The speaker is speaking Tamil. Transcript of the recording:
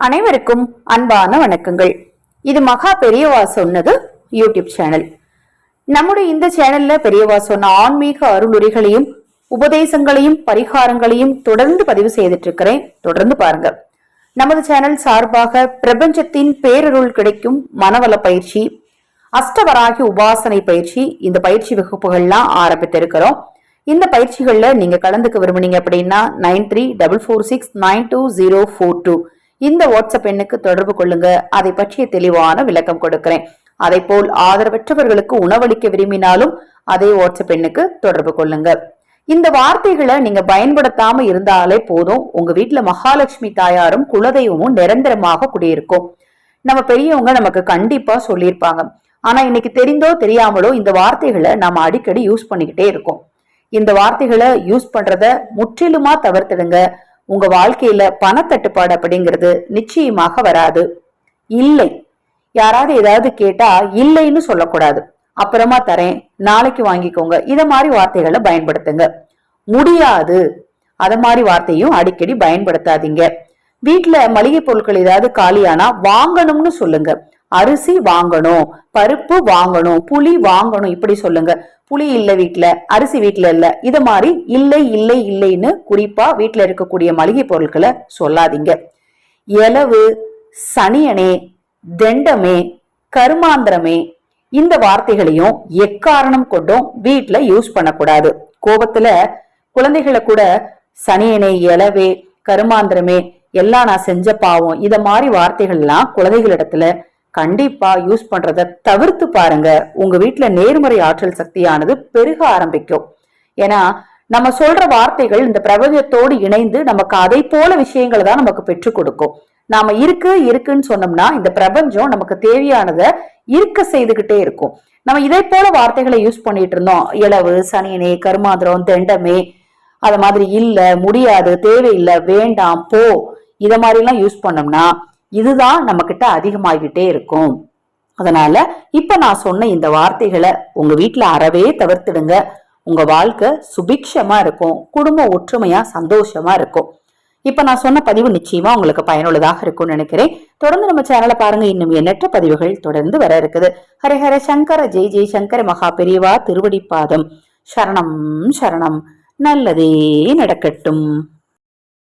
அனைவருக்கும் அன்பான வணக்கங்கள். இது மகா பெரியவா சொன்னது யூடியூப் சேனல். நம்முடைய இந்த சேனல்ல பெரியவா சொன்ன ஆன்மீக அருளுரைகளையும் உபதேசங்களையும் பரிகாரங்களையும் தொடர்ந்து பதிவு செய்துட்டு இருக்கிறேன். தொடர்ந்து பாருங்க. நமது சேனல் சார்பாக பிரபஞ்சத்தின் பேரருள் கிடைக்கும் மனவள பயிற்சி, அஷ்டவராகி உபாசனை பயிற்சி, இந்த பயிற்சி வகுப்புகள்லாம் ஆரம்பித்திருக்கிறோம். இந்த பயிற்சிகள்ல நீங்க கலந்துக்க விரும்புனீங்க அப்படின்னா 9346920042 இந்த வாட்ஸ்அப் எண்ணுக்கு தொடர்பு கொள்ளுங்க. அதை பற்றிய தெளிவான விளக்கம் கொடுக்கிறேன். அதை போல் ஆதரவற்றவர்களுக்கு உணவளிக்க விரும்பினாலும் அதே வாட்ஸ்அப் எண்ணுக்கு தொடர்பு கொள்ளுங்க. இந்த வார்த்தைகளை நீங்க பயன்படுத்தாம இருந்தாலே போதும், உங்க வீட்டுல மகாலட்சுமி தாயாரும் குலதெய்வமும் நிரந்தரமாக குடியிருக்கும். நம்ம பெரியவங்க நமக்கு கண்டிப்பா சொல்லியிருப்பாங்க. ஆனா இன்னைக்கு தெரிந்தோ தெரியாமலோ இந்த வார்த்தைகளை நாம அடிக்கடி யூஸ் பண்ணிக்கிட்டே இருக்கோம். இந்த வார்த்தைகளை யூஸ் பண்றத முற்றிலுமா தவிர்த்திடுங்க. உங்க வாழ்க்கையில பணத்தட்டுப்பாடு அப்படிங்கிறது நிச்சயமாக வராது. இல்லை, யாராவது ஏதாவது கேட்டா இல்லைன்னு சொல்லக்கூடாது. அப்புறமா தரேன், நாளைக்கு வாங்கிக்கோங்க, இத மாதிரி வார்த்தைகளை பயன்படுத்துங்க. முடியாது, அத மாதிரி வார்த்தையும் அடிக்கடி பயன்படுத்தாதீங்க. வீட்டுல மளிகை பொருட்கள் ஏதாவது காலியானா வாங்கணும்னு சொல்லுங்க. அரிசி வாங்கணும், பருப்பு வாங்கணும், புளி வாங்கணும், இப்படி சொல்லுங்க. புளி இல்ல வீட்டுல, அரிசி வீட்டுல இல்ல, இத மாதிரி இல்லை இல்லை இல்லைன்னு குறிப்பா வீட்டுல இருக்கக்கூடிய மளிகை பொருட்களை சொல்லாதீங்க. எலவு, சனியனே, தெண்டமே, கருமாந்திரமே, இந்த வார்த்தைகளையும் எக்காரணம் கொண்டும் வீட்டுல யூஸ் பண்ணக்கூடாது. கோபத்துல குழந்தைகளை கூட சனியனே, எலவே, கருமாந்திரமே எல்லாம் நான் செஞ்ச பாவம், இத மாதிரி வார்த்தைகள்லாம் குழந்தைகளிடத்துல கண்டிப்பா யூஸ் பண்றத தவிர்த்து பாருங்க. உங்க வீட்டுல நேர்மறை ஆற்றல் சக்தியானது பெருக ஆரம்பிக்கும். ஏன்னா நம்ம சொல்ற வார்த்தைகள் இந்த பிரபஞ்சத்தோடு இணைந்து நமக்கு அதை போல விஷயங்களை தான் நமக்கு பெற்றுக் கொடுக்கும். நாம இருக்குன்னு சொன்னோம்னா இந்த பிரபஞ்சம் நமக்கு தேவையானதை இருக்க செய்துகிட்டே இருக்கும். நம்ம இதை போல வார்த்தைகளை யூஸ் பண்ணிட்டு இருந்தோம். இளவு, சனியனே, கருமாந்திரம், தெண்டமே, அது மாதிரி இல்ல, முடியாது, தேவையில்லை, வேண்டாம், போ, இத மாதிரி எல்லாம் யூஸ் பண்ணோம்னா இதுதான் நம்ம கிட்ட அதிகமாகிட்டே இருக்கும். அதனால இப்ப நான் சொன்ன இந்த வார்த்தைகளை உங்க வீட்டுல அறவே தவிர்த்துடுங்க. உங்க வாழ்க்கை சுபிக்ஷமா இருக்கும், குடும்ப ஒற்றுமையா சந்தோஷமா இருக்கும். இப்ப நான் சொன்ன பதிவு நிச்சயமா உங்களுக்கு பயனுள்ளதாக இருக்கும்னு நினைக்கிறேன். தொடர்ந்து நம்ம சேனலை பாருங்க. இன்னும் எண்ணற்ற பதிவுகள் தொடர்ந்து வர இருக்குது. ஹரே ஹர சங்கர, ஜெய் ஜெய் சங்கர, மகா பெரியவா திருவடிப்பாதம் சரணம் சரணம். நல்லதே நடக்கட்டும்.